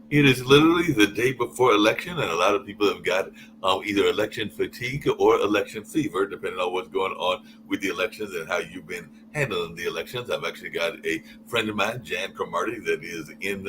It is literally the day before election, and a lot of people have got either election fatigue or election fever, depending on what's going on with the elections and how you've been handling the elections. I've actually got a friend of mine, Jan Cromartie, that is in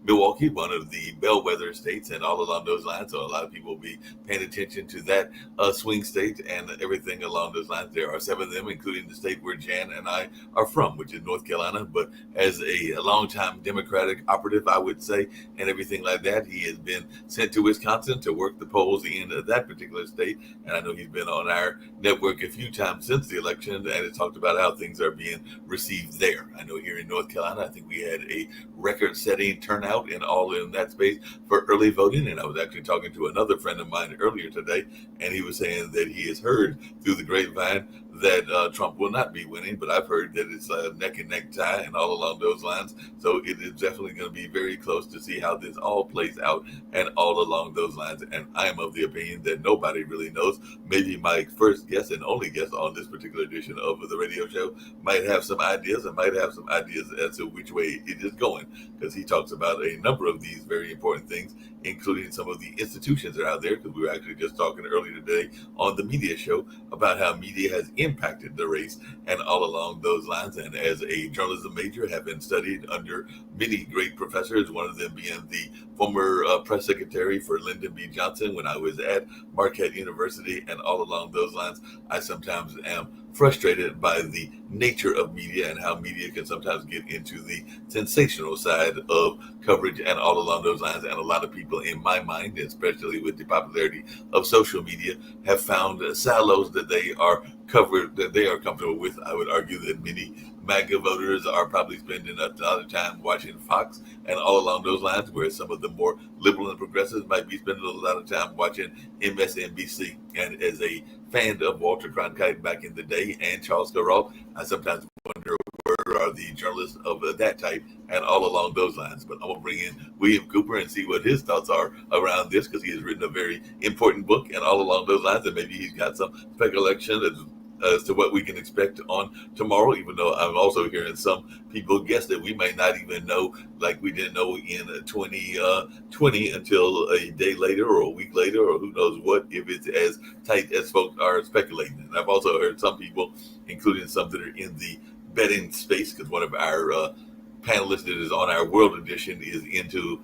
Milwaukee, one of the bellwether states, and all along those lines. So a lot of people will be paying attention to that swing state and everything along those lines. There are seven of them, including the state where Jan and I are from, which is North Carolina. But as a longtime Democratic operative, I would say, and everything like that. He has been sent to Wisconsin to work the polls in that particular state. And I know he's been on our network a few times since the election and it talked about how things are being received there. I know here in North Carolina, I think we had a record setting turnout in all in that space for early voting. And I was actually talking to another friend of mine earlier today, and he was saying that he has heard through the grapevine that Trump will not be winning, but I've heard that it's a neck and neck tie and all along those lines. So it is definitely going to be very close to see how this all plays out and all along those lines. And I am of the opinion that nobody really knows. Maybe my first guest and only guest on this particular edition of the radio show might have some ideas and might have some ideas as to which way it is going, because he talks about a number of these very important things, including some of the institutions that are out there. Because we were actually just talking earlier today on the media show about how media has impacted the race and all along those lines. And as a journalism major, have been studied under many great professors, one of them being the former press secretary for Lyndon B. Johnson when I was at Marquette University. And all along those lines, I sometimes am frustrated by the nature of media and how media can sometimes get into the sensational side of coverage and all along those lines. And a lot of people, in my mind, especially with the popularity of social media, have found silos that they are covered, that they are comfortable with. I would argue that many MAGA voters are probably spending a lot of time watching Fox and all along those lines, whereas some of the more liberal and progressives might be spending a lot of time watching MSNBC. And as a fan of Walter Cronkite back in the day and Charles Kuralt, I sometimes wonder where are the journalists of that type and all along those lines. But I'm going to bring in William Cooper and see what his thoughts are around this, because he has written a very important book and all along those lines. And maybe he's got some speculation as to what we can expect on tomorrow, even though I'm also hearing some people guess that we may not even know, like we didn't know in 2020 until a day later or a week later, or who knows what, if it's as tight as folks are speculating. And I've also heard some people, including some that are in the betting space, because one of our panelist that is on our World Edition is into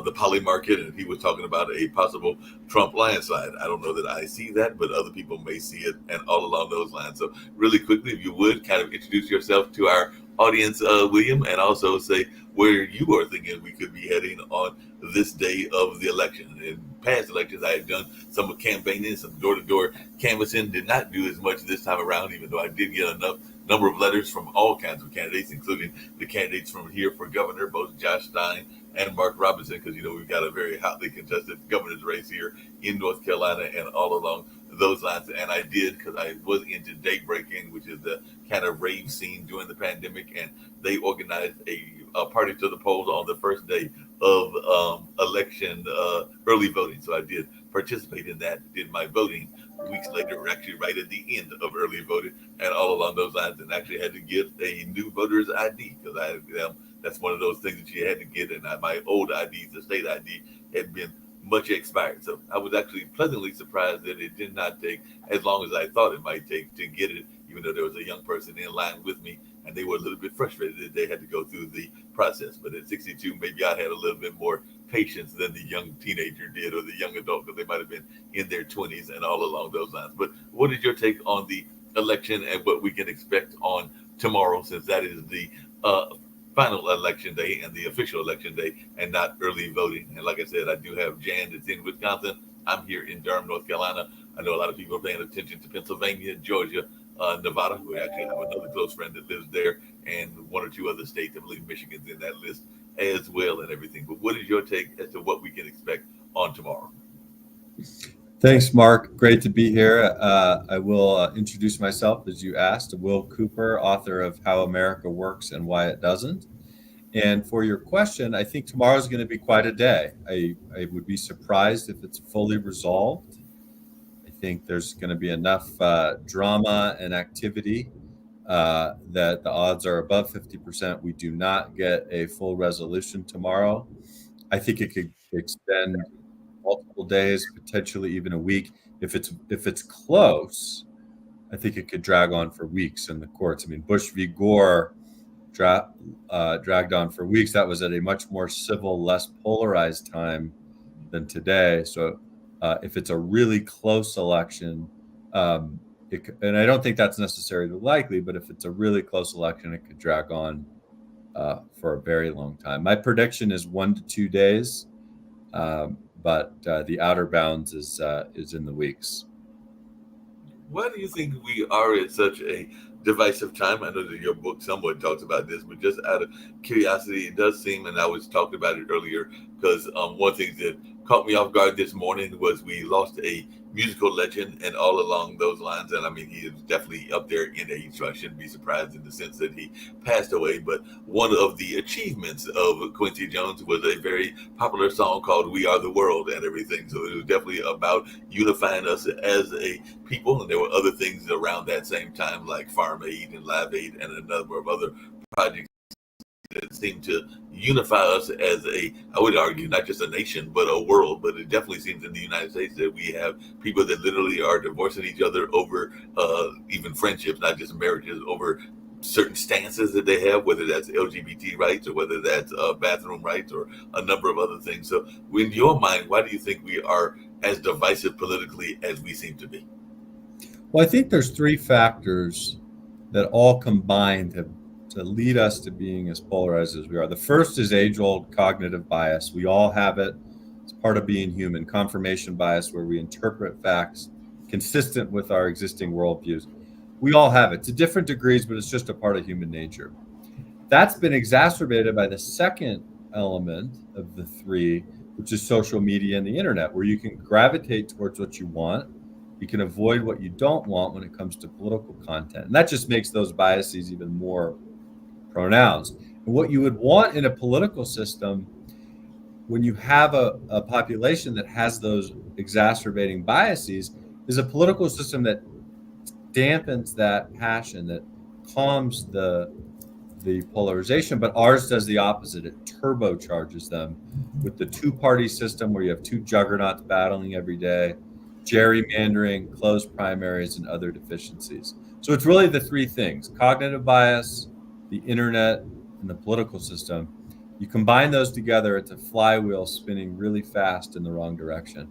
the poly market, and he was talking about a possible Trump landslide. I don't know that I see that, but other people may see it, and all along those lines. So, really quickly, if you would kind of introduce yourself to our audience, William, and also say where you are thinking we could be heading on this day of the election. In past elections, I had done some campaigning, some door-to-door canvassing. Did not do as much this time around, even though I did get enough number of letters from all kinds of candidates, including the candidates from here for governor, both Josh Stein and Mark Robinson, because we've got a very hotly contested governor's race here in North Carolina and all along those lines. And I did, because I was into Daybreaking, which is the kind of rave scene during the pandemic, and they organized a party to the polls on the first day of election early voting. So I did participate in that, did my voting weeks later, or actually right at the end of early voting, and all along those lines, and actually had to get a new voter's ID, because that's one of those things that you had to get, and my old ID, the state ID, had been much expired. So I was actually pleasantly surprised that it did not take as long as I thought it might take to get it, even though there was a young person in line with me, and they were a little bit frustrated that they had to go through the process. But at 62, maybe I had a little bit more patience than the young teenager did, or the young adult, because they might have been in their 20s and all along those lines. But what is your take on the election and what we can expect on tomorrow, since that is the final election day and the official election day, and not early voting? And like I said, I do have Jan that's in Wisconsin. I'm here in Durham, North Carolina. I know a lot of people are paying attention to Pennsylvania, Georgia, Nevada. We actually have another close friend that lives there, and one or two other states. I believe Michigan's in that list as well, and everything. But what is your take as to what we can expect on tomorrow? Thanks, Mark. Great to be here. I will introduce myself as you asked. Will Cooper, author of How America Works and Why It Doesn't. And for your question, I think tomorrow's going to be quite a day. I would be surprised if it's fully resolved. I think there's going to be enough drama and activity that the odds are above 50% we do not get a full resolution tomorrow. I think it could extend multiple days, potentially even a week. If it's close, I think it could drag on for weeks in the courts. I mean, Bush v. Gore dragged on for weeks. That was at a much more civil, less polarized time than today. So if it's a really close election, and I don't think that's necessarily likely, but if it's a really close election, it could drag on for a very long time. My prediction is 1 to 2 days, but the outer bounds is in the weeks. Why do you think we are at such a divisive time? I know that your book somewhat talks about this, but just out of curiosity, it does seem, and I was talking about it earlier, because one thing that caught me off guard this morning was we lost a musical legend, and all along those lines, and I mean, he is definitely up there in age, so I shouldn't be surprised in the sense that he passed away. But one of the achievements of Quincy Jones was a very popular song called "We Are the World" and everything. So it was definitely about unifying us as a people, and there were other things around that same time, like Farm Aid and Live Aid, and a number of other projects that seem to unify us as I would argue, not just a nation, but a world. But it definitely seems in the United States that we have people that literally are divorcing each other over even friendships, not just marriages, over certain stances that they have, whether that's LGBT rights or whether that's bathroom rights or a number of other things. So in your mind, why do you think we are as divisive politically as we seem to be? Well, I think there's three factors that all combined to lead us to being as polarized as we are. The first is age-old cognitive bias. We all have it. It's part of being human. Confirmation bias, where we interpret facts consistent with our existing worldviews. We all have it to different degrees, but it's just a part of human nature. That's been exacerbated by the second element of the three, which is social media and the internet, where you can gravitate towards what you want. You can avoid what you don't want when it comes to political content. And that just makes those biases even more pronounced. And what you would want in a political system, when you have a population that has those exacerbating biases, is a political system that dampens that passion, that calms the polarization. But ours does the opposite. It turbocharges them with the two-party system, where you have two juggernauts battling every day, gerrymandering, closed primaries, and other deficiencies. So it's really the three things: cognitive bias, the internet, and the political system. You combine those together, it's a flywheel spinning really fast in the wrong direction.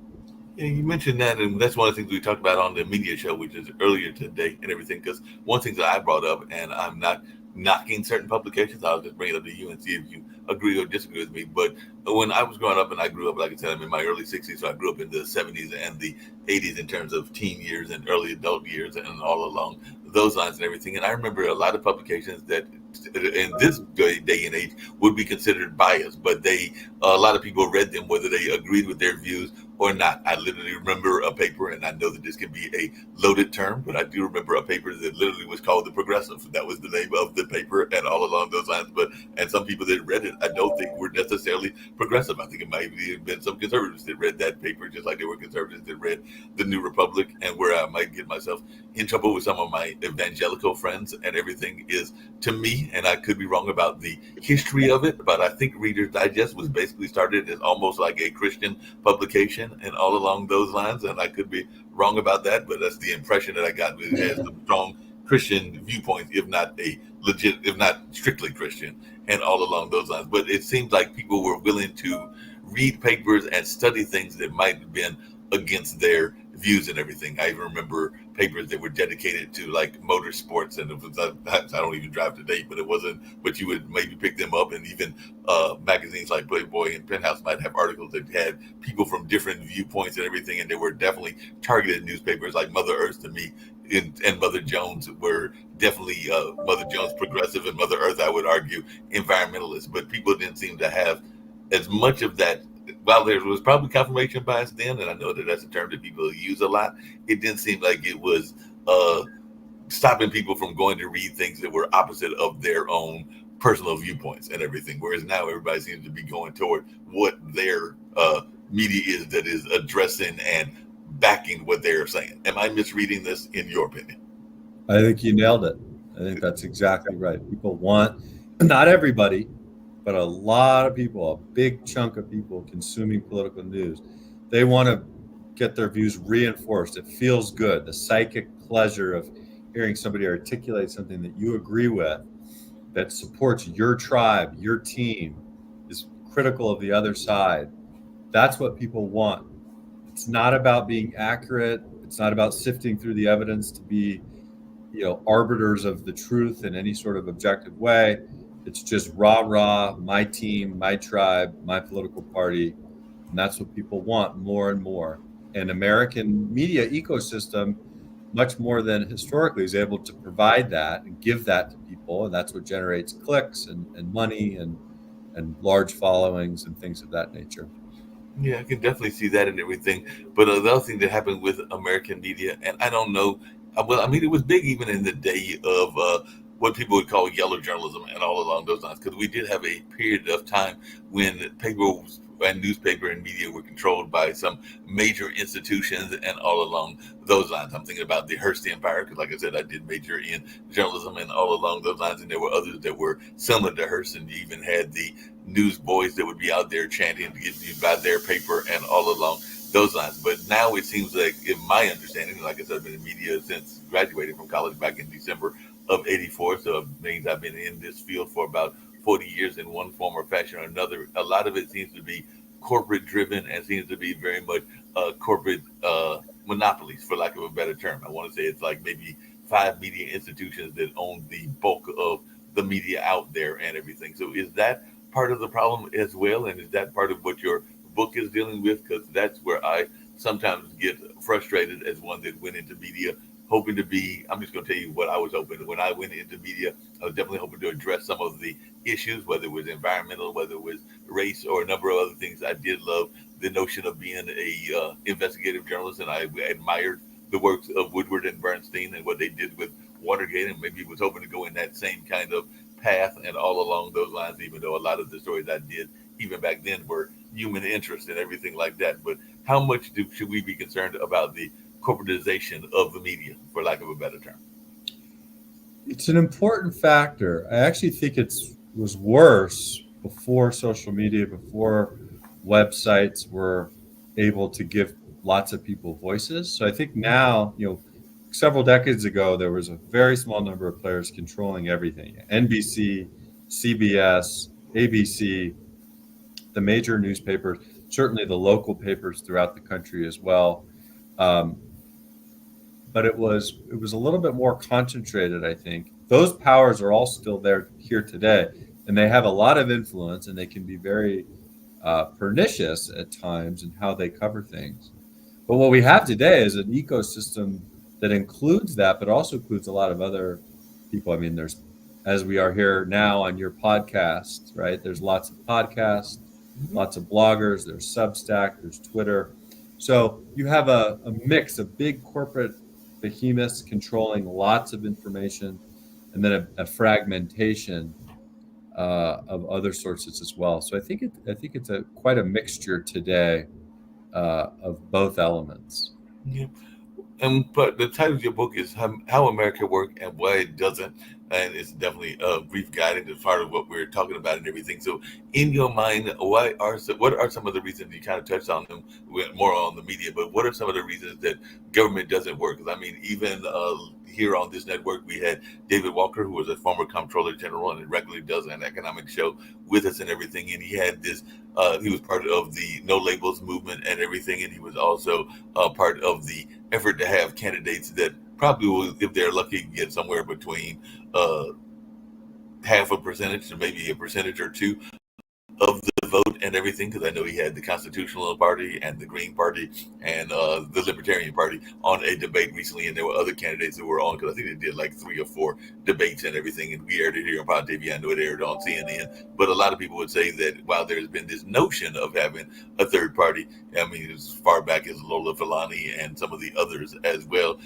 Yeah, you mentioned that, and that's one of the things we talked about on the media show, which is earlier today and everything. Because one thing that I brought up, and I'm not knocking certain publications, I'll just bring it up to you and see if you agree or disagree with me. But when I was growing up, and I grew up, like I said, I'm in my early 60s, so I grew up in the 70s and the 80s in terms of teen years and early adult years and all along those lines and everything. And I remember a lot of publications that in this day and age would be considered biased, but a lot of people read them whether they agreed with their views or not. I literally remember a paper, and I know that this can be a loaded term, but I do remember a paper that literally was called The Progressive. That was the name of the paper, and all along those lines. And some people that read it, I don't think were necessarily progressive. I think it might have been some conservatives that read that paper, just like there were conservatives that read The New Republic. And where I might get myself in trouble with some of my evangelical friends and everything is, to me, and I could be wrong about the history of it, but I think Reader's Digest was basically started as almost like a Christian publication and all along those lines. And I could be wrong about that, but that's the impression that I got. It has some strong Christian viewpoints, if not if not strictly Christian, and all along those lines. But it seems like people were willing to read papers and study things that might have been against their views and everything. I even remember papers that were dedicated to like motorsports, and it was, I don't even drive today, but it wasn't. But you would maybe pick them up, and even magazines like Playboy and Penthouse might have articles that had people from different viewpoints and everything. And there were definitely targeted newspapers like Mother Earth to me, and Mother Jones were definitely Mother Jones progressive, and Mother Earth, I would argue, environmentalist. But people didn't seem to have as much of that. While there was probably confirmation bias then, and I know that that's a term that people use a lot, it didn't seem like it was stopping people from going to read things that were opposite of their own personal viewpoints and everything. Whereas now everybody seems to be going toward what their media is that is addressing and backing what they're saying. Am I misreading this in your opinion? I think you nailed it. I think that's exactly right. People want, not everybody, but a lot of people, a big chunk of people consuming political news, they want to get their views reinforced. It feels good. The psychic pleasure of hearing somebody articulate something that you agree with, that supports your tribe, your team, is critical of the other side. That's what people want. It's not about being accurate. It's not about sifting through the evidence to be, arbiters of the truth in any sort of objective way. It's just rah, my team, my tribe, my political party. And that's what people want more and more. And American media ecosystem, much more than historically, is able to provide that and give that to people. And that's what generates clicks and money and large followings and things of that nature. Yeah, I can definitely see that and everything. But another thing that happened with American media, and I don't know, well, I mean, it was big even in the day of what people would call yellow journalism and all along those lines, because we did have a period of time when paper and newspaper and media were controlled by some major institutions and all along those lines. I'm thinking about the Hearst Empire, because like I said, I did major in journalism and all along those lines, and there were others that were similar to Hearst, and you even had the newsboys that would be out there chanting to get you to buy their paper and all along those lines. But now it seems like, in my understanding, like I said, I've been in media since graduating from college back in December of '84, so it means I've been in this field for about 40 years in one form or fashion or another. A lot of it seems to be corporate driven and seems to be very much corporate monopolies, for lack of a better term. I want to say it's like maybe 5 media institutions that own the bulk of the media out there and everything. So is that part of the problem as well? And is that part of what your book is dealing with? Because that's where I sometimes get frustrated as one that went into media hoping to be, I'm just going to tell you what I was hoping. When I went into media, I was definitely hoping to address some of the issues, whether it was environmental, whether it was race, or a number of other things. I did love the notion of being a investigative journalist, and I admired the works of Woodward and Bernstein and what they did with Watergate, and maybe was hoping to go in that same kind of path and all along those lines, even though a lot of the stories I did even back then were human interest and everything like that. But how much should we be concerned about the corporatization of the media, for lack of a better term? It's an important factor. I actually think it was worse before social media, before websites were able to give lots of people voices. So I think now, several decades ago, there was a very small number of players controlling everything. NBC, CBS, ABC, the major newspapers, certainly the local papers throughout the country as well. But it was a little bit more concentrated, I think. Those powers are all still there here today, and they have a lot of influence, and they can be very pernicious at times in how they cover things. But what we have today is an ecosystem that includes that, but also includes a lot of other people. I mean, there's, as we are here now on your podcast, right? There's lots of podcasts, lots of bloggers, there's Substack, there's Twitter. So you have a mix of big corporate behemoths controlling lots of information, and then a fragmentation of other sources as well. So I think it's quite a mixture today of both elements. Yeah. But the title of your book is How America Works and Why It Doesn't. And it's definitely a brief guiding to part of what we're talking about and everything. So in your mind, what are some of the reasons, you kind of touched on them, we went more on the media, but what are some of the reasons that government doesn't work? Because I mean, even here on this network, we had David Walker, who was a former comptroller general and regularly does an economic show with us and everything. And he had this, he was part of the No Labels movement and everything. And he was also part of the effort to have candidates that probably will, if they're lucky, get somewhere between half a percentage to maybe a percentage or two of the vote and everything, because I know he had the Constitutional Party and the Green Party and the Libertarian Party on a debate recently, and there were other candidates that were on, because I think they did like 3 or 4 debates and everything, and we aired it here on Pod TV. I know it aired on CNN, but a lot of people would say that while there's been this notion of having a third party, I mean, as far back as Lola Falani and some of the others as well,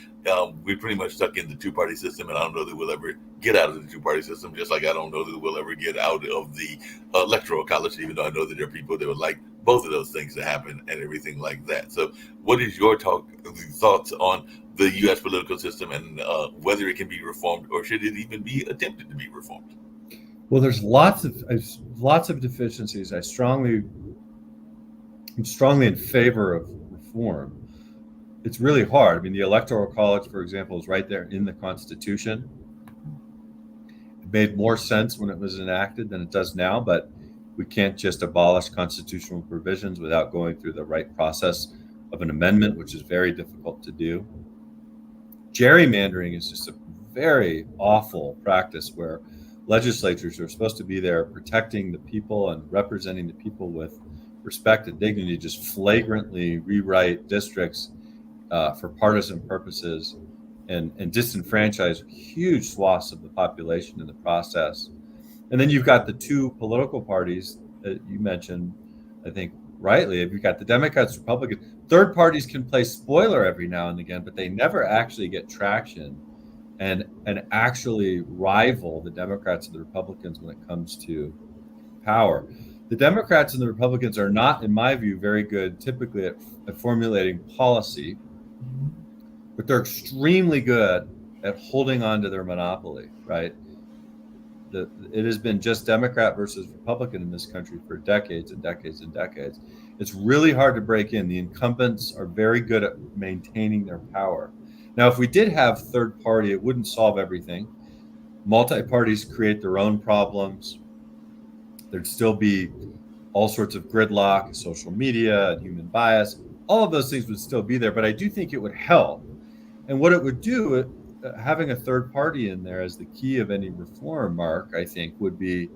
we're pretty much stuck in the 2-party system, and I don't know that we'll ever get out of the 2-party system, just like I don't know that we'll ever get out of the electoral college, even though I know that there are people that would like both of those things to happen and everything like that. So what is your thoughts on the U.S. political system and whether it can be reformed, or should it even be attempted to be reformed? Well, there's lots of, lots of deficiencies. I'm strongly in favor of reform. It's really hard. I mean, the Electoral College, for example, is right there in the Constitution. It made more sense when it was enacted than it does now, but we can't just abolish constitutional provisions without going through the right process of an amendment, which is very difficult to do. Gerrymandering is just a very awful practice where legislatures are supposed to be there protecting the people and representing the people with respect and dignity, just flagrantly rewrite districts for partisan purposes and disenfranchise huge swaths of the population in the process. And then you've got the two political parties that you mentioned, I think rightly. You've got the Democrats, Republicans. Third parties can play spoiler every now and again, but they never actually get traction and actually rival the Democrats and the Republicans when it comes to power. The Democrats and the Republicans are not, in my view, very good typically at formulating policy, but they're extremely good at holding on to their monopoly, right? It has been just Democrat versus Republican in this country for decades and decades and decades. It's really hard to break in. The incumbents are very good at maintaining their power. Now, if we did have third party, it wouldn't solve everything. Multi-parties create their own problems. There'd still be all sorts of gridlock, social media, and human bias. All of those things would still be there, but I do think it would help. And what it would do, having a third party in there as the key of any reform, Mark, I think would be,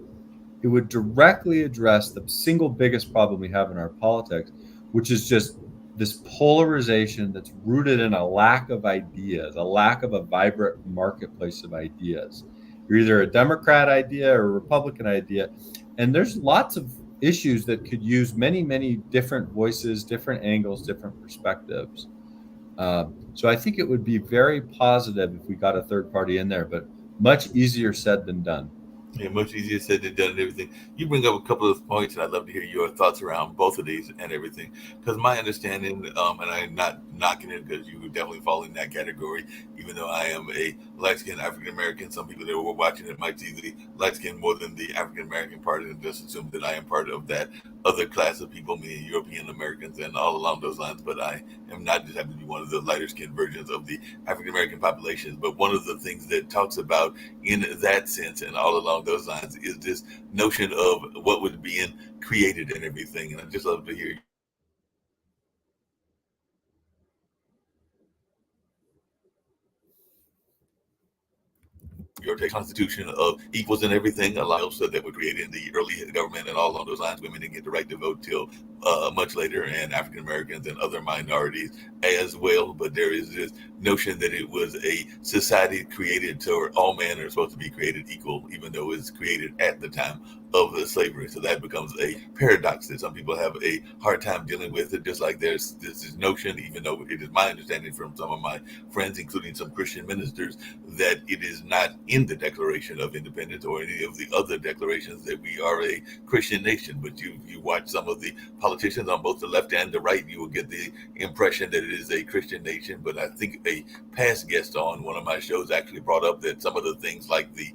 it would directly address the single biggest problem we have in our politics, which is just this polarization that's rooted in a lack of ideas, a lack of a vibrant marketplace of ideas. You're either a Democrat idea or a Republican idea. And there's lots of issues that could use many, many different voices, different angles, different perspectives. So I think it would be very positive if we got a third party in there, but much easier said than done. Yeah, much easier said than done and everything. You bring up a couple of points, and I'd love to hear your thoughts around both of these and everything. Because my understanding, and I'm not knocking it because you would definitely fall in that category, even though I am a light-skinned African American. Some people that were watching it might see the light-skinned more than the African American part and just assume that I am part of that other class of people, meaning European Americans and all along those lines. But I am not, just happen to be one of the lighter-skinned versions of the African American population. But one of the things that talks about in that sense and all along those lines is this notion of what was being created and everything. And I'd just love to hear your constitution of equals and everything, allows that were created in the early government and all along those lines. Women didn't get the right to vote till much later, and African Americans and other minorities as well. But there is this notion that it was a society created to where all men are supposed to be created equal, even though it was created at the time of slavery. So that becomes a paradox that some people have a hard time dealing with. It just like there's this notion, even though it is my understanding from some of my friends, including some Christian ministers, that it is not in the Declaration of Independence or any of the other declarations that we are a Christian nation. But you watch some of the politicians on both the left and the right, you will get the impression that it is a Christian nation. But I think a past guest on one of my shows actually brought up that some of the things like the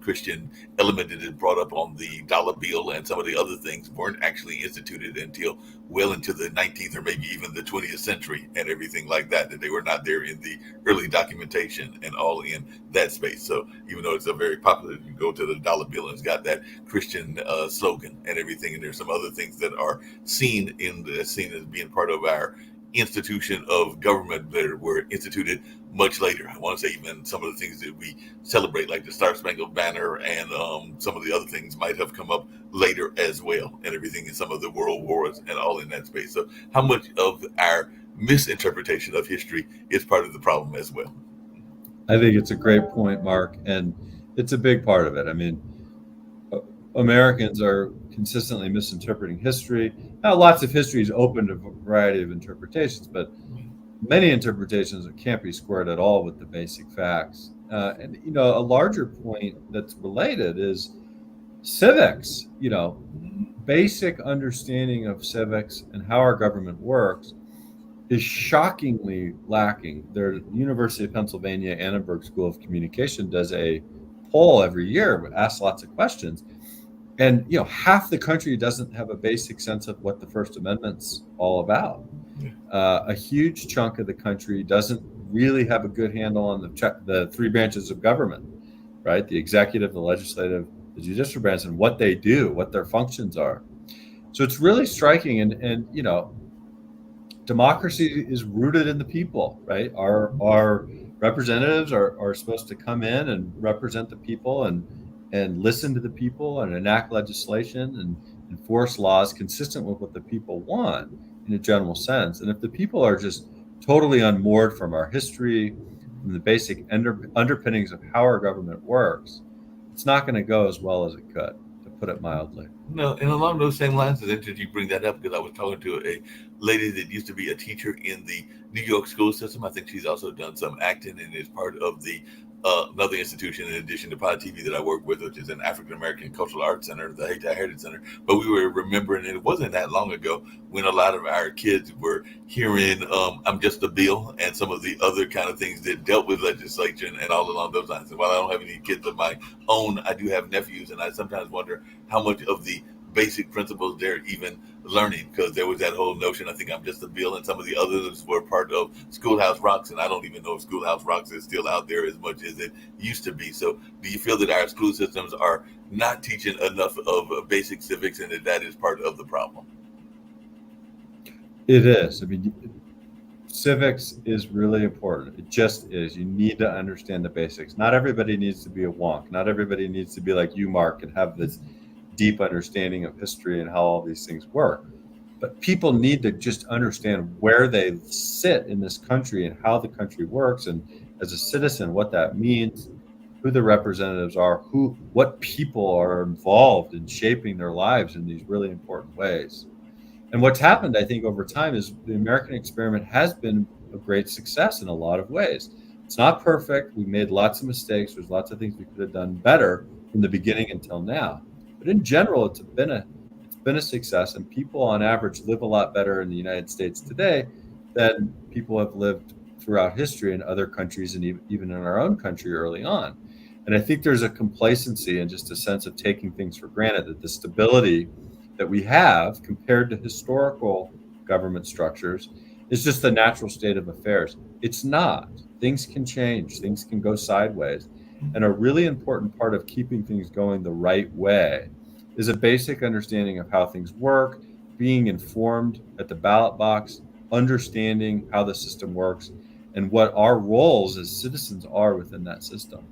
Christian element that is brought up on the dollar bill and some of the other things weren't actually instituted until well into the 19th or maybe even the 20th century and everything like that, that they were not there in the early documentation and all in that space. So even though it's a very popular, you go to the dollar bill and it's got that Christian slogan and everything, and there's some other things that are seen as being part of our institution of government that were instituted much later. I want to say even some of the things that we celebrate, like the Star Spangled Banner and some of the other things, might have come up later as well, and everything in some of the world wars and all in that space. So how much of our misinterpretation of history is part of the problem as well? I think it's a great point, Mark, and it's a big part of it. I mean, Americans are consistently misinterpreting history. Now, lots of history is open to a variety of interpretations, but many interpretations can't be squared at all with the basic facts. And a larger point that's related is civics. Basic understanding of civics and how our government works is shockingly lacking. The University of Pennsylvania Annenberg School of Communication does a poll every year, asks lots of questions. And half the country doesn't have a basic sense of what the First Amendment's all about. A huge chunk of the country doesn't really have a good handle on the three branches of government, right? The executive, the legislative, the judicial branch, and what they do, what their functions are. So it's really striking. And democracy is rooted in the people, right? Our representatives are supposed to come in and represent the people and listen to the people and enact legislation and enforce laws consistent with what the people want in a general sense. And if the people are just totally unmoored from our history, from the basic underpinnings of how our government works, it's not going to go as well as it could, to put it mildly. No, and along those same lines, it's interesting you bring that up because I was talking to a lady that used to be a teacher in the New York school system. I think she's also done some acting and is part of the another institution in addition to Pod TV that I work with, which is an African American Cultural Arts Center, the Hayti Heritage Center. But we were remembering, and it wasn't that long ago when a lot of our kids were hearing "I'm Just a Bill" and some of the other kind of things that dealt with legislation and all along those lines. And while I don't have any kids of my own, I do have nephews, and I sometimes wonder how much of the basic principles they're even learning, because there was that whole notion, I think I'm just a bill, and some of the others were part of Schoolhouse Rocks, and I don't even know if Schoolhouse Rocks is still out there as much as it used to be. So do you feel that our school systems are not teaching enough of basic civics, and that is part of the problem? It is. I mean, civics is really important. It just is. You need to understand the basics. Not everybody needs to be a wonk. Not everybody needs to be like you, Mark, and have this deep understanding of history and how all these things work. But people need to just understand where they sit in this country and how the country works, and as a citizen, what that means, who the representatives are, what people are involved in shaping their lives in these really important ways. And what's happened, I think, over time is the American experiment has been a great success in a lot of ways. It's not perfect. We made lots of mistakes. There's lots of things we could have done better from the beginning until now. But in general, it's been a success, and people on average live a lot better in the United States today than people have lived throughout history in other countries and even in our own country early on. And I think there's a complacency and just a sense of taking things for granted, that the stability that we have compared to historical government structures is just the natural state of affairs. It's not. Things can change, things can go sideways. And a really important part of keeping things going the right way is a basic understanding of how things work, being informed at the ballot box, understanding how the system works, and what our roles as citizens are within that system.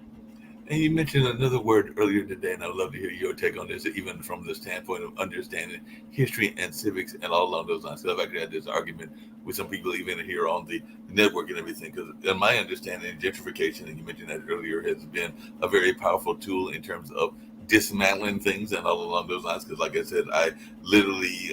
And you mentioned another word earlier today, and I'd love to hear your take on this, even from the standpoint of understanding history and civics and all along those lines. Because I've actually had this argument with some people, even here on the network and everything. Because in my understanding, gentrification, and you mentioned that earlier, has been a very powerful tool in terms of dismantling things and all along those lines. Because, like I said, I literally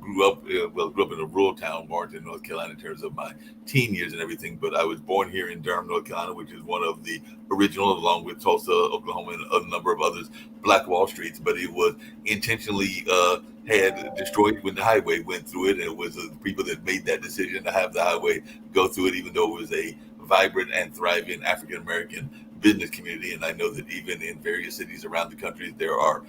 grew up in a rural town, Warrenton, North Carolina, in terms of my teen years and everything. But I was born here in Durham, North Carolina, which is one of the original, along with Tulsa, Oklahoma, and a number of others, Black Wall Streets. But it was intentionally had destroyed when the highway went through it. And it was the people that made that decision to have the highway go through it, even though it was a vibrant and thriving African American business community. And I know that even in various cities around the country, there are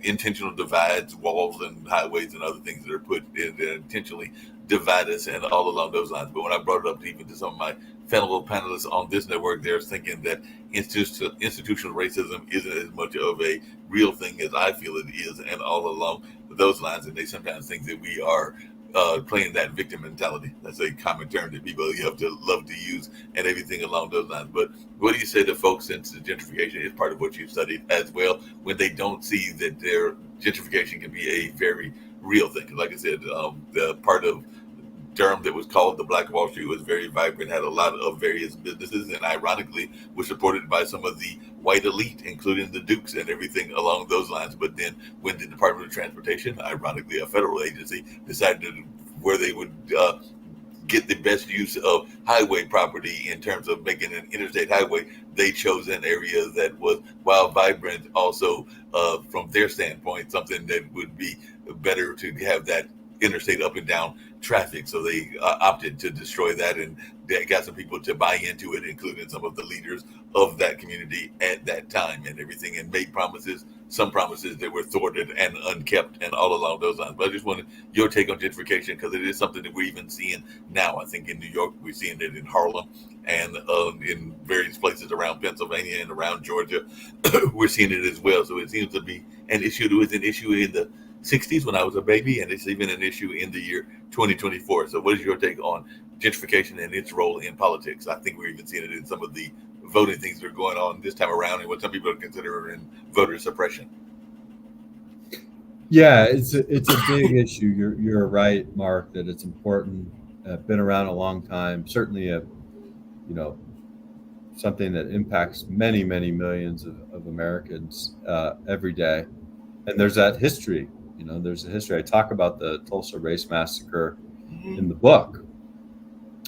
intentional divides, walls, and highways and other things that are put in that intentionally divide us, and all along those lines. But when I brought it up even to some of my fellow panelists on this network, they're thinking that institutional racism isn't as much of a real thing as I feel it is, and all along those lines. And they sometimes think that we are playing that victim mentality. That's a common term that people love to use, and everything along those lines. But what do you say to folks, since gentrification is part of what you've studied as well, when they don't see that their gentrification can be a very real thing? Like I said, the part of Durham that was called the Black Wall Street was very vibrant, had a lot of various businesses, and ironically was supported by some of the white elite, including the Dukes and everything along those lines. But then when the Department of Transportation, ironically a federal agency, decided where they would get the best use of highway property in terms of making an interstate highway, they chose an area that was, while vibrant, also from their standpoint, something that would be better to have that interstate up and down traffic. So they opted to destroy that, and they got some people to buy into it, including some of the leaders of that community at that time and everything, and made promises, some promises that were thwarted and unkept, and all along those lines. But I just wanted your take on gentrification, because it is something that we're even seeing now. I think in New York, we're seeing it in Harlem, and in various places around Pennsylvania and around Georgia. We're seeing it as well. So it seems to be an issue. It was an issue in the 60s when I was a baby, and it's even an issue in the year 2024. So what is your take on gentrification and its role in politics? I think we're even seeing it in some of the voting things that are going on this time around, and what some people are considering voter suppression. Yeah, it's a big issue. You're right, Mark, that it's important. Been around a long time. Certainly something that impacts many, many millions of Americans every day. And there's that history. There's a history. I talk about the Tulsa Race Massacre in the book.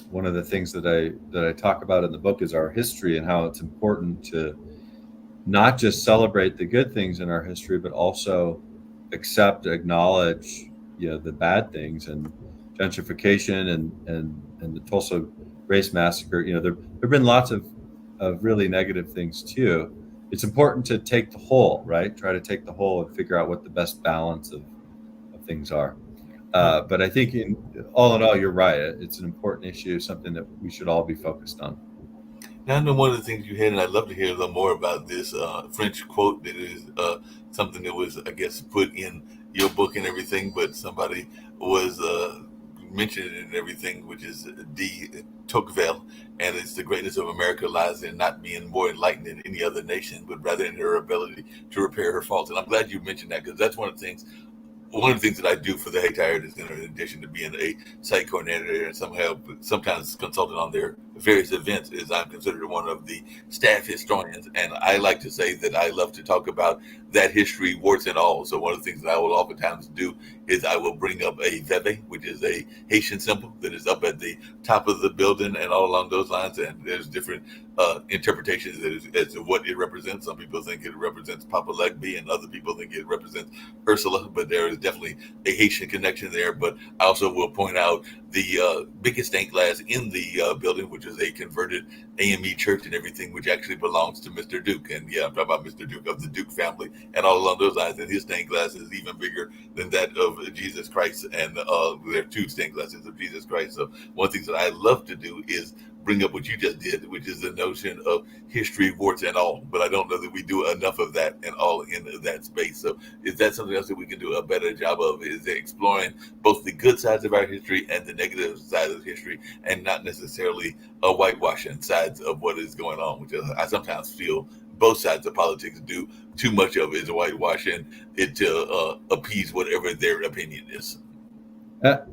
One of the things that I talk about in the book is our history, and how it's important to not just celebrate the good things in our history, but also acknowledge the bad things. And gentrification and the Tulsa Race Massacre, there have been lots of really negative things too. It's important to take the whole, right? Try to take the whole and figure out what the best balance of things are. But I think in all, you're right. It's an important issue, something that we should all be focused on. Now, I know one of the things you had, and I'd love to hear a little more about this French quote that is something that was, I guess, put in your book and everything, but somebody was mentioned and everything, which is de Tocqueville, and it's the greatness of America lies in not being more enlightened than any other nation, but rather in her ability to repair her faults. And I'm glad you mentioned that, because that's one of the things that I do for the Hayti Heritage Center, in addition to being a site coordinator and sometimes consultant on their various events, is I'm considered one of the staff historians. And I like to say that I love to talk about that history, warts and all. So one of the things that I will oftentimes do is I will bring up a veve, which is a Haitian symbol that is up at the top of the building and all along those lines. And there's different interpretations as to what it represents. Some people think it represents Papa Legbe, and other people think it represents Ursula, but there is definitely a Haitian connection there. But I also will point out the biggest stained glass in the building, which is a converted AME church and everything, which actually belongs to Mr. Duke. And yeah, I'm talking about Mr. Duke of the Duke family and all along those lines. And his stained glass is even bigger than that of Jesus Christ. And there are two stained glasses of Jesus Christ. So one of the things that I love to do is bring up what you just did, which is the notion of history, warts and all. But I don't know that we do enough of that and all in that space. So is that something else that we can do a better job of, is exploring both the good sides of our history and the negative sides of history, and not necessarily a whitewashing sides of what is going on, which I sometimes feel both sides of politics do too much of, is whitewashing it to appease whatever their opinion is.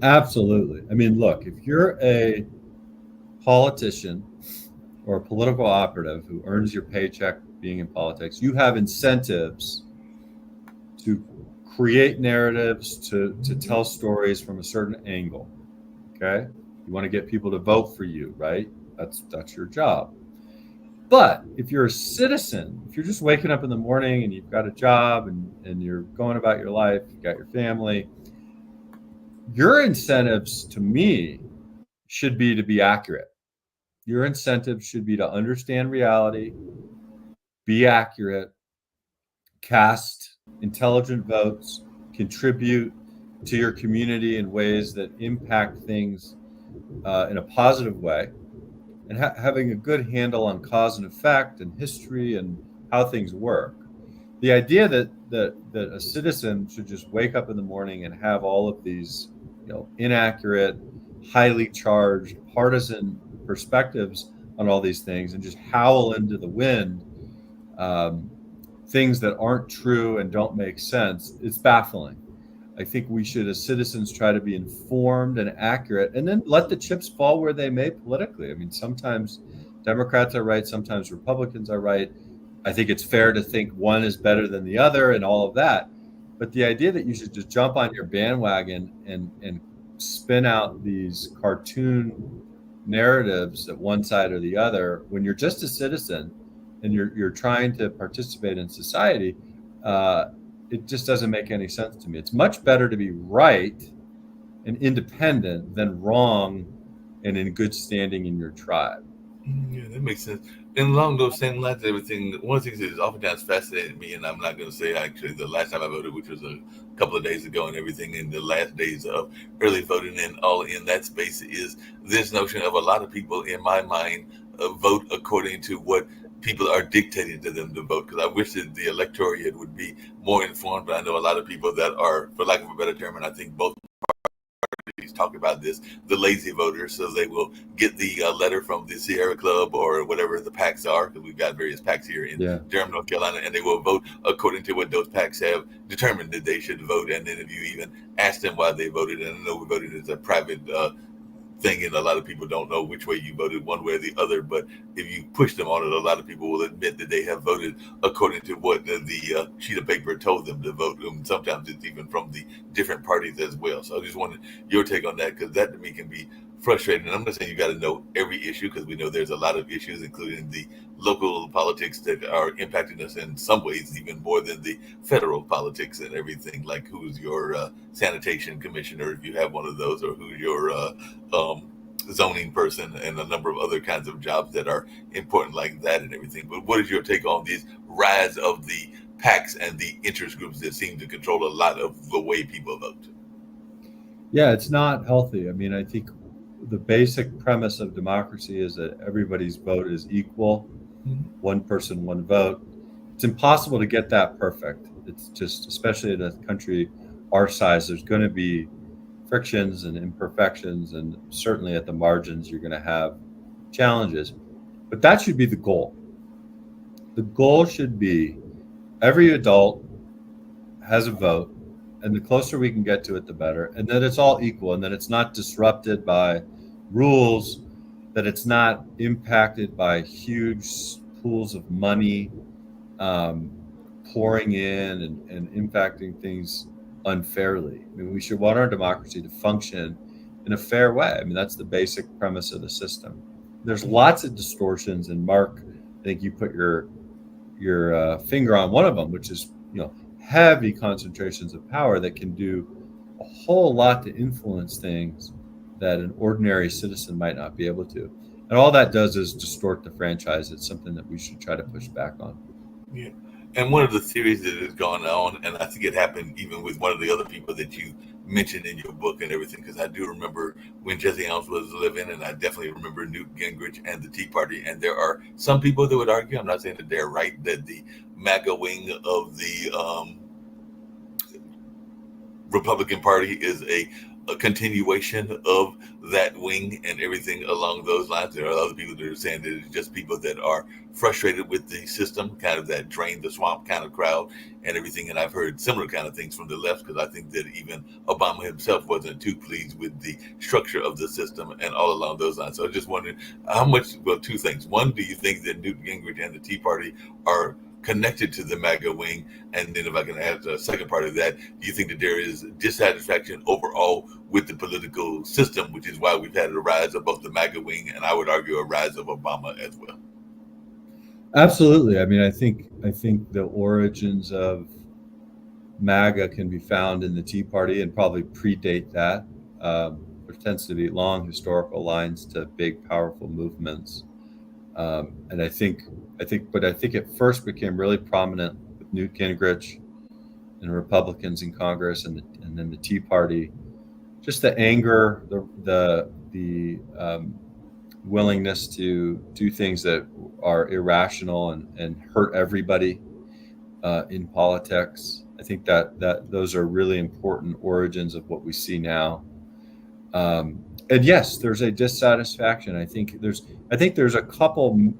Absolutely. I mean, look, if you're a politician or a political operative who earns your paycheck being in politics, you have incentives to create narratives, to tell stories from a certain angle. Okay, you want to get people to vote for you, right? That's your job. But if you're a citizen, if you're just waking up in the morning and you've got a job and you're going about your life, you've got your family, your incentives, to me, should be to be accurate. Your incentive should be to understand reality, be accurate, cast intelligent votes, contribute to your community in ways that impact things in a positive way, and having a good handle on cause and effect and history and how things work. The idea that a citizen should just wake up in the morning and have all of these inaccurate, highly charged, partisan perspectives on all these things and just howl into the wind things that aren't true and don't make sense, it's baffling. I think we should, as citizens, try to be informed and accurate, and then let the chips fall where they may politically. I mean, sometimes Democrats are right, sometimes Republicans are right. I think it's fair to think one is better than the other and all of that. But the idea that you should just jump on your bandwagon and spin out these cartoon narratives at one side or the other, when you're just a citizen and you're trying to participate in society, it just doesn't make any sense to me. It's much better to be right and independent than wrong and in good standing in your tribe. Yeah, that makes sense. And along those same lines, everything. One of the things that is oftentimes fascinated me, and I'm not going to say actually the last time I voted, which was a couple of days ago, and everything in the last days of early voting and all in that space, is this notion of a lot of people, in my mind, vote according to what people are dictating to them to vote. Because I wish that the electorate would be more informed, but I know a lot of people that are, for lack of a better term, and I think both talk about this, the lazy voters. So they will get the letter from the Sierra Club or whatever the PACs are, because we've got various PACs here in Durham, North Carolina, and they will vote according to what those PACs have determined that they should vote. And then if you even ask them why they voted, and I know voting is a private thing, and a lot of people don't know which way you voted, one way or the other, but if you push them on it, a lot of people will admit that they have voted according to what the sheet of paper told them to vote, and sometimes it's even from the different parties as well. So I just wanted your take on that, because that to me can be frustrating. And I'm not saying you got to know every issue, because we know there's a lot of issues, including the local politics, that are impacting us in some ways even more than the federal politics and everything, like who's your sanitation commissioner, if you have one of those, or who's your zoning person, and a number of other kinds of jobs that are important like that and everything. But what is your take on this rise of the PACs and the interest groups that seem to control a lot of the way people vote? Yeah, it's not healthy. I mean, I think the basic premise of democracy is that everybody's vote is equal. One person, one vote. It's impossible to get that perfect. It's just, especially in a country our size, there's going to be frictions and imperfections, and certainly at the margins, you're going to have challenges. But that should be the goal. The goal should be every adult has a vote, and the closer we can get to it, the better, and that it's all equal, and that it's not disrupted by rules, that it's not impacted by huge pools of money pouring in and impacting things unfairly. I mean, we should want our democracy to function in a fair way. I mean, that's the basic premise of the system. There's lots of distortions, and Mark, I think you put your finger on one of them, which is, heavy concentrations of power that can do a whole lot to influence things that an ordinary citizen might not be able to. And all that does is distort the franchise. It's something that we should try to push back on. Yeah. And one of the theories that has gone on, and I think it happened even with one of the other people that you mentioned in your book and everything, because I do remember when Jesse Helms was living, and I definitely remember Newt Gingrich and the Tea Party. And there are some people that would argue, I'm not saying that they're right, that the MAGA wing of the Republican Party is a continuation of that wing and everything along those lines. There are other people that are saying that it's just people that are frustrated with the system, kind of that drain the swamp kind of crowd and everything. And I've heard similar kind of things from the left, because I think that even Obama himself wasn't too pleased with the structure of the system and all along those lines. So I just wondering how much, well, two things. One, do you think that Newt Gingrich and the Tea Party are connected to the MAGA wing? And then if I can add a second part of that, do you think that there is dissatisfaction overall with the political system, which is why we've had a rise of both the MAGA wing and I would argue a rise of Obama as well? Absolutely. I mean, I think the origins of MAGA can be found in the Tea Party and probably predate that. There tends to be long historical lines to big, powerful movements. And I think it first became really prominent with Newt Gingrich and Republicans in Congress, and then the Tea Party. Just the anger, the willingness to do things that are irrational and hurt everybody in politics. I think that those are really important origins of what we see now. And yes, there's a dissatisfaction. I think there's a couple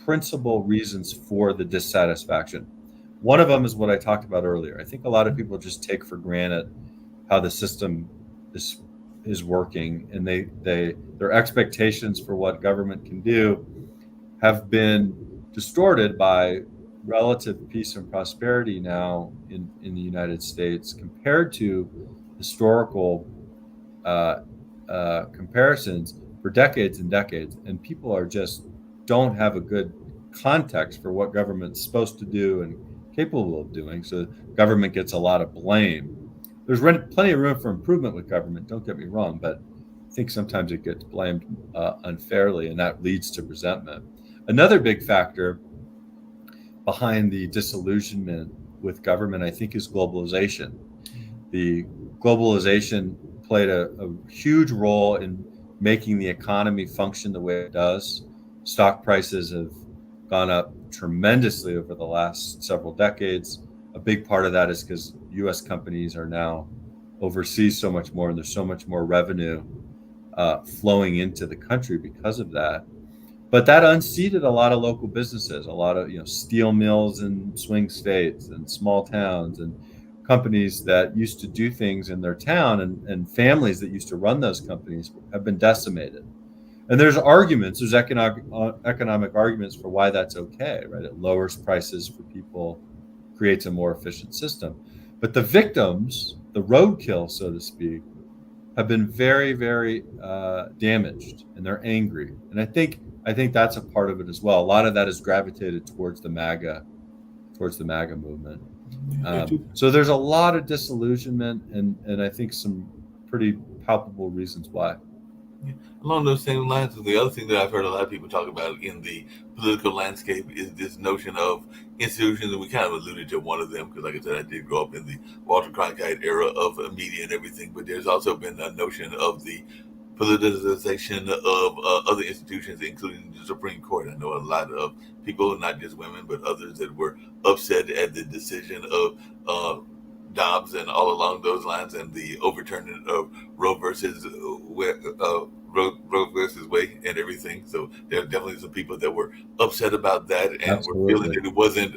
principal reasons for the dissatisfaction. One of them is what I talked about earlier. I think a lot of people just take for granted how the system is working, and their expectations for what government can do have been distorted by relative peace and prosperity now in the United States compared to historical comparisons for decades and decades, and people are just don't have a good context for what government's supposed to do and capable of doing. So government gets a lot of blame. there's plenty of room for improvement with government. Don't get me wrong, but I think sometimes it gets blamed unfairly, and that leads to resentment. Another big factor behind the disillusionment with government, I think, is globalization. The globalization played a huge role in making the economy function the way it does. Stock prices have gone up tremendously over the last several decades. A big part of that is because U.S. companies are now overseas so much more, and there's so much more revenue flowing into the country because of that. But that unseated a lot of local businesses, a lot of steel mills in swing states and small towns, and companies that used to do things in their town, and families that used to run those companies have been decimated. And there's economic arguments for why that's okay, right? It lowers prices for people, creates a more efficient system. But the victims, the roadkill, so to speak, have been very, very damaged, and they're angry. And I think that's a part of it as well. A lot of that is gravitated towards the MAGA movement. So there's a lot of disillusionment, and I think some pretty palpable reasons why. Along those same lines, the other thing that I've heard a lot of people talk about in the political landscape is this notion of institutions, and we kind of alluded to one of them because, like I said, I did grow up in the Walter Cronkite era of media and everything, but there's also been a notion of the politicization of other institutions, including the Supreme Court. I know a lot of people, not just women, but others, that were upset at the decision of Dobbs and all along those lines, and the overturning of Roe versus Wade and everything. So there are definitely some people that were upset about that, and Absolutely. were feeling that it wasn't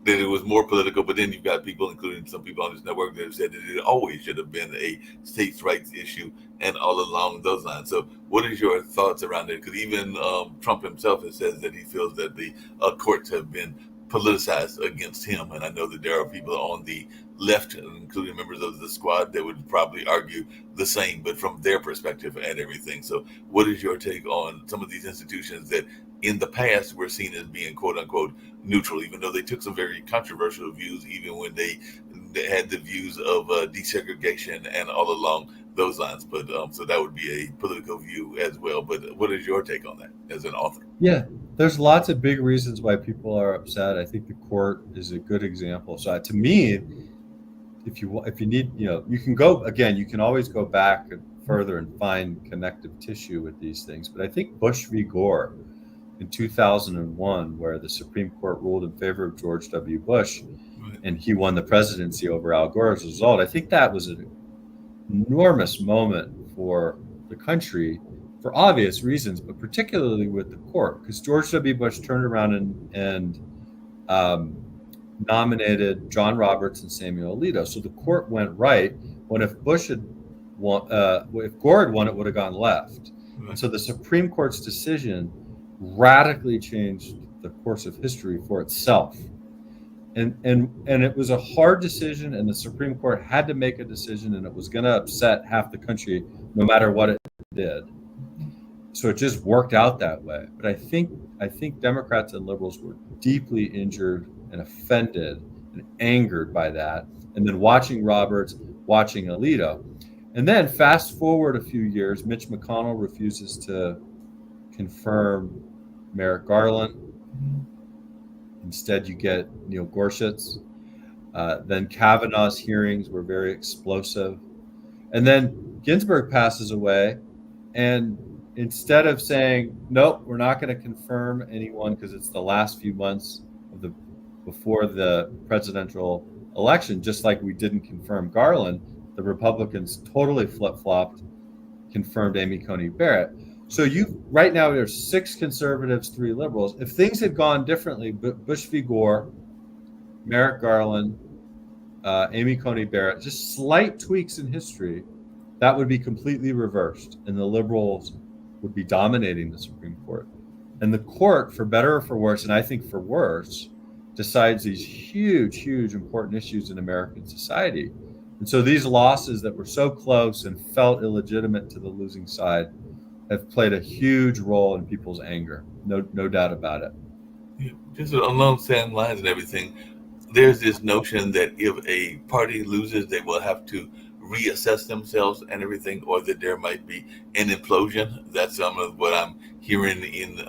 that it was more political. But then you've got people, including some people on this network, that have said that it always should have been a states' rights issue, and all along those lines. So what is your thoughts around it? Because even Trump himself has said that he feels that the courts have been politicized against him. And I know that there are people on the left, including members of the squad, that would probably argue the same, but from their perspective and everything. So what is your take on some of these institutions that in the past were seen as being quote unquote neutral, even though they took some very controversial views, even when they had the views of desegregation and all along those lines? But so that would be a political view as well. But what is your take on that as an author? Yeah, there's lots of big reasons why people are upset. I think the court is a good example. So to me, if you need, you can go again. You can always go back further and find connective tissue with these things. But I think Bush v. Gore in 2001, where the Supreme Court ruled in favor of George W. Bush, and he won the presidency over Al Gore as a result. I think that was an enormous moment for the country, for obvious reasons, but particularly with the court, because George W. Bush turned around and nominated John Roberts and Samuel Alito. So the court went right, when if Bush had won, if Gore had won, it would have gone left. And so the Supreme Court's decision radically changed the course of history for itself. And it was a hard decision, and the Supreme Court had to make a decision, and it was going to upset half the country no matter what it did. So it just worked out that way. But I think Democrats and liberals were deeply injured and offended and angered by that. And then watching Roberts, watching Alito. And then fast forward a few years, Mitch McConnell refuses to confirm Merrick Garland. Instead, you get Neil Gorsuch. Then Kavanaugh's hearings were very explosive. And then Ginsburg passes away. And instead of saying, nope, we're not going to confirm anyone because it's the last few months of before the presidential election, just like we didn't confirm Garland, the Republicans totally flip-flopped, confirmed Amy Coney Barrett. So right now there's 6 conservatives, 3 liberals. If things had gone differently, Bush v. Gore, Merrick Garland, Amy Coney Barrett, just slight tweaks in history, that would be completely reversed, and the liberals would be dominating the Supreme Court. And the court, for better or for worse, and I think for worse, decides these huge, huge important issues in American society. And so these losses that were so close and felt illegitimate to the losing side have played a huge role in people's anger. No doubt about it. Yeah, just along the same lines and everything, there's this notion that if a party loses, they will have to reassess themselves and everything, or that there might be an implosion. That's some of what I'm hearing in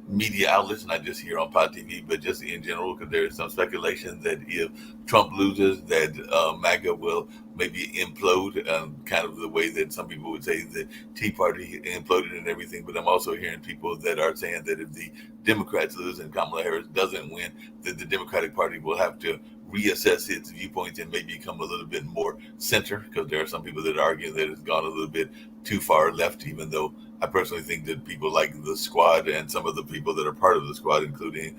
media outlets, not just here on Pod TV, but just in general, because there is some speculation that if Trump loses, that MAGA will maybe implode, kind of the way that some people would say the Tea Party imploded and everything. But I'm also hearing people that are saying that if the Democrats lose and Kamala Harris doesn't win, that the Democratic Party will have to reassess its viewpoints and maybe become a little bit more center, because there are some people that argue that it's gone a little bit too far left, even though I personally think that people like the Squad and some of the people that are part of the Squad, including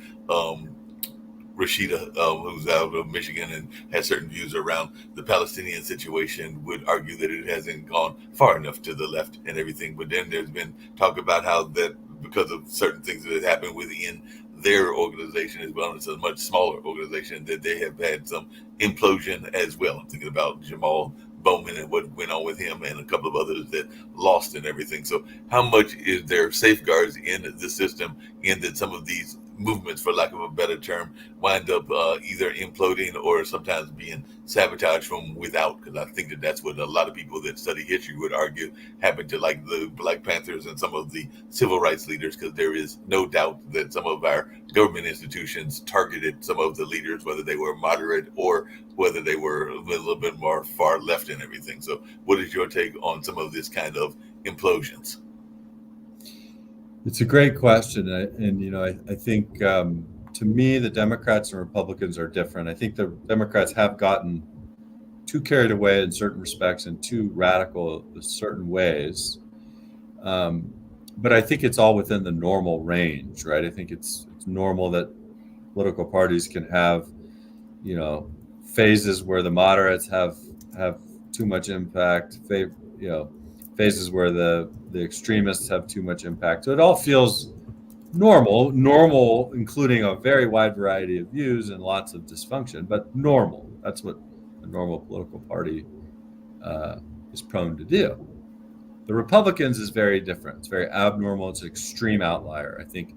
Rashida, who's out of Michigan and has certain views around the Palestinian situation, would argue that it hasn't gone far enough to the left and everything. But then there's been talk about how that because of certain things that have happened within their organization as well, it's a much smaller organization, that they have had some implosion as well. I'm thinking about Jamal Bowman and what went on with him and a couple of others that lost and everything. So how much is there safeguards in the system in that some of these movements, for lack of a better term, wind up either imploding or sometimes being sabotaged from without? Because I think that that's what a lot of people that study history would argue happened to, like, the Black Panthers and some of the civil rights leaders, because there is no doubt that some of our government institutions targeted some of the leaders, whether they were moderate or whether they were a little bit more far left and everything. So what is your take on some of this kind of implosions? It's a great question, I think to me the Democrats and Republicans are different. I think the Democrats have gotten too carried away in certain respects and too radical in certain ways, but I think it's all within the normal range, right? I think it's normal that political parties can have, phases where the moderates have too much impact, phases where the extremists have too much impact. So it all feels normal, including a very wide variety of views and lots of dysfunction, but normal. That's what a normal political party is prone to do. The Republicans is very different. It's very abnormal. It's an extreme outlier. I think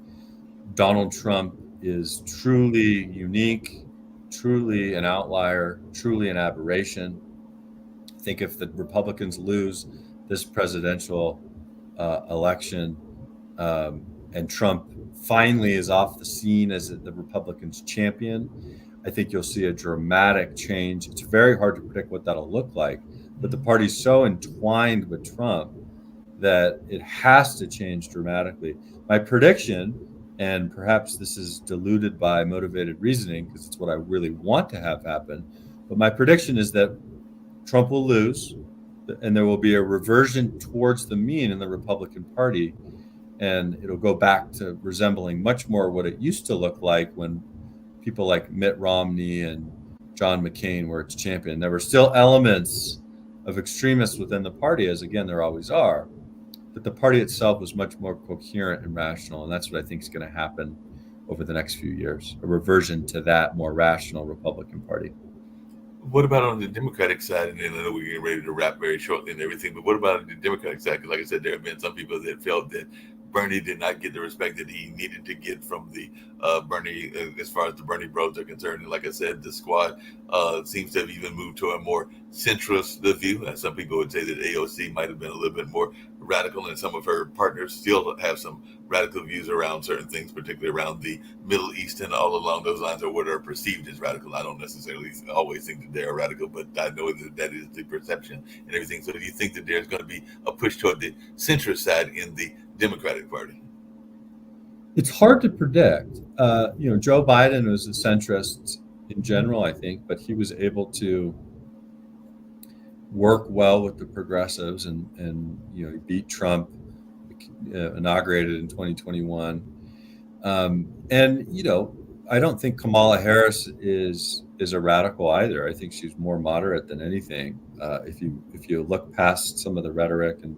Donald Trump is truly unique, truly an outlier, truly an aberration. I think if the Republicans lose this presidential election and Trump finally is off the scene as the Republicans' champion, I think you'll see a dramatic change. It's very hard to predict what that'll look like, but the party's so entwined with Trump that it has to change dramatically. My prediction, and perhaps this is diluted by motivated reasoning because it's what I really want to have happen, but my prediction is that Trump will lose and there will be a reversion towards the mean in the Republican Party, and it'll go back to resembling much more what it used to look like when people like Mitt Romney and John McCain were its champion. There were still elements of extremists within the party, as again there always are, but the party itself was much more coherent and rational, and that's what I think is going to happen over the next few years, a reversion to that more rational Republican Party. What about on the Democratic side? And then I know we're getting ready to wrap very shortly and everything, but what about on the Democratic side? Because like I said, there have been some people that felt that Bernie did not get the respect that he needed to get from the Bernie, as far as the Bernie bros are concerned. And like I said, the Squad seems to have even moved to a more centrist view. And some people would say that AOC might have been a little bit more radical, and some of her partners still have some radical views around certain things, particularly around the Middle East and all along those lines, or what are perceived as radical. I don't necessarily always think that they are radical, but I know that that is the perception and everything. So do you think that there's going to be a push toward the centrist side in the Democratic Party? It's hard to predict. Joe Biden was a centrist in general, I think, but he was able to work well with the progressives and he beat Trump, inaugurated in 2021. I don't think Kamala Harris is a radical either. I think she's more moderate than anything. If you look past some of the rhetoric and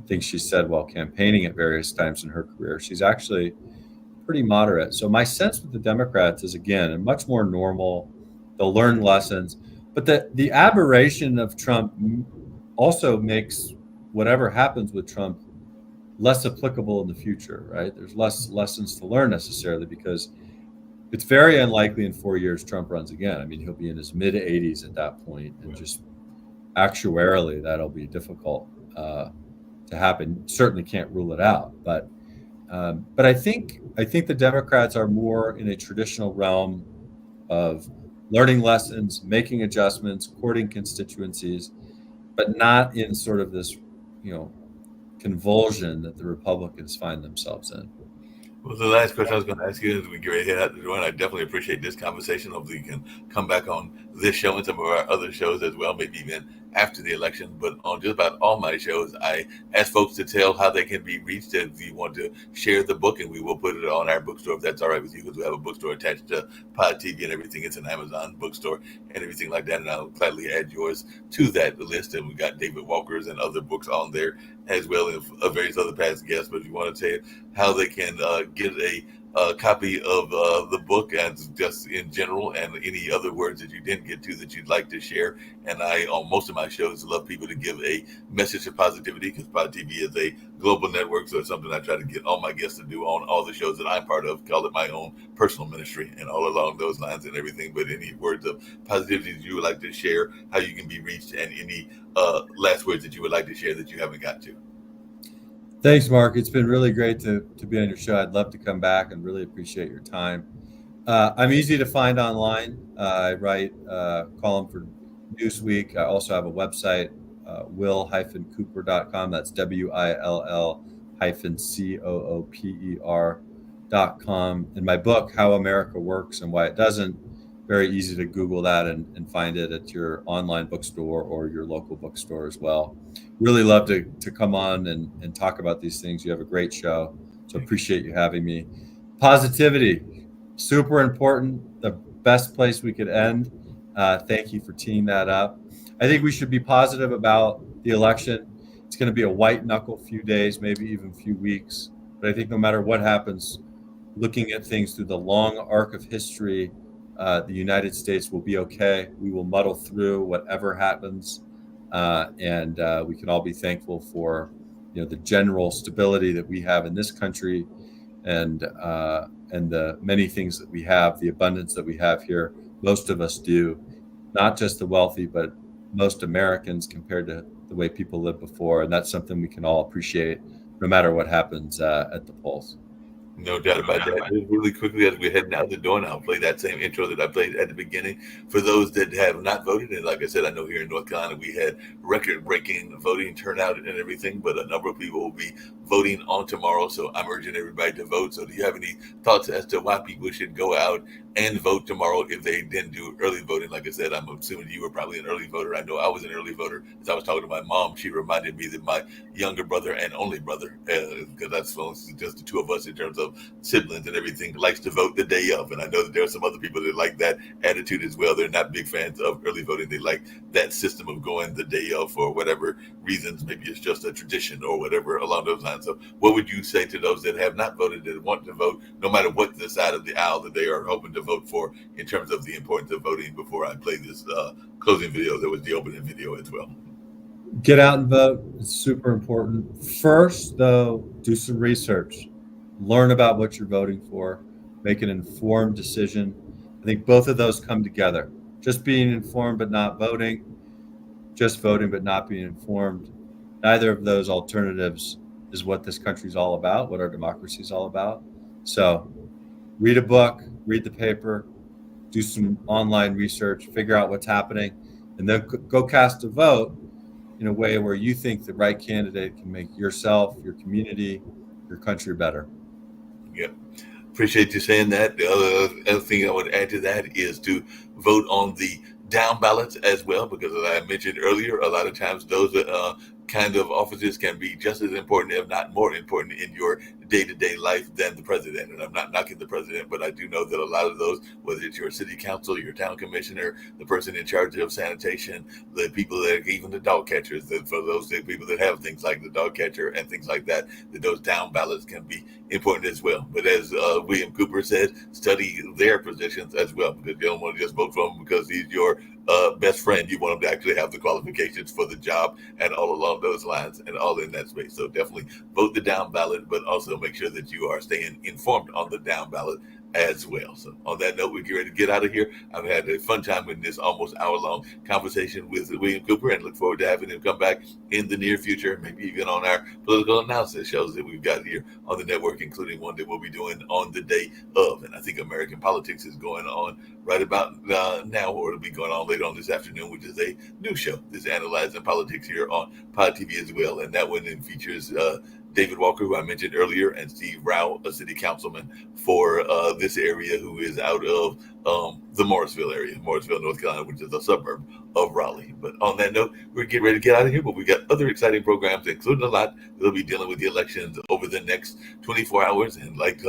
things she said while campaigning at various times in her career, she's actually pretty moderate. So my sense with the Democrats is, again, much more normal. They'll learn lessons, but the aberration of Trump also makes whatever happens with Trump less applicable in the future, right? There's less lessons to learn necessarily, because it's very unlikely in 4 years Trump runs again. I mean, he'll be in his mid 80s at that point, and just actuarially, that'll be difficult to happen. Certainly can't rule it out, but I think the Democrats are more in a traditional realm of learning lessons, making adjustments, courting constituencies, but not in sort of this, convulsion that the Republicans find themselves in. Well, the last question I was going to ask you as we get ready to head out the door, and I definitely appreciate this conversation. Hopefully, you can come back on this show and some of our other shows as well, maybe even after the election. But on just about all my shows, I ask folks to tell how they can be reached if you want to share the book, and we will put it on our bookstore if that's all right with you, because we have a bookstore attached to Pod TV and everything. It's an Amazon bookstore and everything like that, and I'll gladly add yours to that list. And we got David Walker's and other books on there as well as various other past guests. But if you want to tell how they can get a copy of the book and just in general, and any other words that you didn't get to that you'd like to share. And I, on most of my shows, love people to give a message of positivity, because Pod TV is a global network, so it's something I try to get all my guests to do on all the shows that I'm part of, call it my own personal ministry, and all along those lines and everything. But any words of positivity that you would like to share, how you can be reached, and any last words that you would like to share that you haven't got to. Thanks, Mark. It's been really great to be on your show. I'd love to come back and really appreciate your time. I'm easy to find online. I write a column for Newsweek. I also have a website, will-cooper.com. That's WILL-COOPER.com. And my book, How America Works and Why It Doesn't, very easy to Google that and find it at your online bookstore or your local bookstore as well. Really love to come on and talk about these things. You have a great show, so appreciate you having me. Positivity, super important. The best place we could end. Thank you for teeing that up. I think we should be positive about the election. It's going to be a white knuckle few days, maybe even few weeks. But I think no matter what happens, looking at things through the long arc of history, the United States will be okay. We will muddle through whatever happens. And we can all be thankful for, the general stability that we have in this country, and the many things that we have, the abundance that we have here. Most of us do, not just the wealthy, but most Americans compared to the way people lived before. And that's something we can all appreciate no matter what happens at the polls. No doubt about that. Just really quickly, as we're heading out the door, and I'll play that same intro that I played at the beginning for those that have not voted. And like I said, I know here in North Carolina we had record-breaking voting turnout and everything, but a number of people will be voting on tomorrow. So I'm urging everybody to vote. So do you have any thoughts as to why people should go out and vote tomorrow if they didn't do early voting? Like I said, I'm assuming you were probably an early voter. I know I was an early voter. As I was talking to my mom, she reminded me that my younger brother and only brother, because that's just the two of us in terms of siblings and everything, likes to vote the day of. And I know that there are some other people that like that attitude as well. They're not big fans of early voting. They like that system of going the day of for whatever reasons. Maybe it's just a tradition or whatever along those lines. So what would you say to those that have not voted, that want to vote, no matter what the side of the aisle that they are hoping to vote for, in terms of the importance of voting? Before I play this closing video, there was the opening video as well. Get out and vote. It's super important. First, though, do some research. Learn about what you're voting for. Make an informed decision. I think both of those come together. Just being informed but not voting, just voting but not being informed. Neither of those alternatives is what this country's all about, what our democracy is all about. So read a book, read the paper, do some online research, figure out what's happening, and then go cast a vote in a way where you think the right candidate can make yourself, your community, your country better. Yeah. Appreciate you saying that. The other thing I would add to that is to vote on the down ballots as well, because as I mentioned earlier, a lot of times those kind of offices can be just as important, if not more important, in your day-to-day life than the president. And I'm not knocking the president, but I do know that a lot of those, whether it's your city council, your town commissioner, the person in charge of sanitation, the people that, even the dog catchers, that for those people that have things like the dog catcher and things like that, that those down ballots can be important as well. But as William Cooper said, study their positions as well, because you don't want to just vote for him because he's your best friend. You want him to actually have the qualifications for the job, and all along those lines, and all in that space. So definitely vote the down ballot, but also make sure that you are staying informed on the down ballot as well. So on that note, we get ready to get out of here. I've had a fun time in this almost hour-long conversation with William Cooper, and look forward to having him come back in the near future, maybe even on our political analysis shows that we've got here on the network, including one that we'll be doing on the day of. And I think American Politics is going on right about now, or it'll be going on later on this afternoon, which is a new show that's analyzing politics here on Pod TV as well. And that one then features David Walker, who I mentioned earlier, and Steve Rao, a city councilman for this area, who is out of the Morrisville area, Morrisville, North Carolina, which is a suburb of Raleigh. But on that note, we're getting ready to get out of here, but we got other exciting programs, including a lot that'll be dealing with the elections over the next 24 hours. And like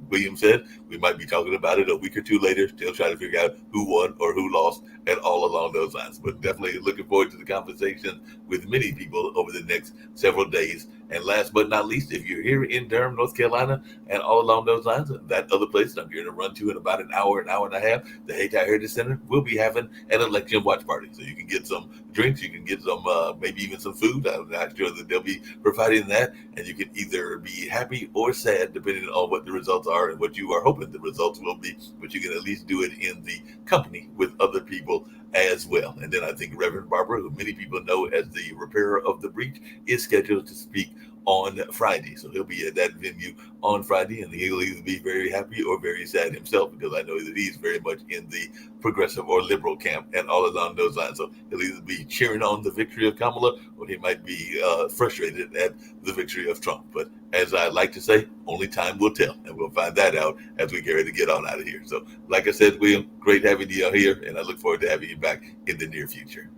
William said, we might be talking about it a week or two later, still trying to figure out who won or who lost and all along those lines. But definitely looking forward to the conversation with many people over the next several days. And last but not least, if you're here in Durham, North Carolina, and all along those lines, that other place that I'm going to run to in about an hour and a half, the Hayti Heritage Center, will be having an election watch party. So you can get some drinks, you can get some, maybe even some food. I'm not sure that they'll be providing that. And you can either be happy or sad, depending on what the results are and what you are hoping the results will be. But you can at least do it in the company with other people as well. And then I think Reverend Barber, who many people know as the repairer of the breach, is scheduled to speak on Friday. So he'll be at that venue on Friday, and he'll either be very happy or very sad himself, because I know that he's very much in the progressive or liberal camp and all along those lines. So he'll either be cheering on the victory of Kamala, or he might be frustrated at the victory of Trump. But as I like to say, only time will tell, and we'll find that out as we get ready to get on out of here. So like I said, William, great having you here, and I look forward to having you back in the near future.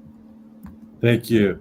Thank you.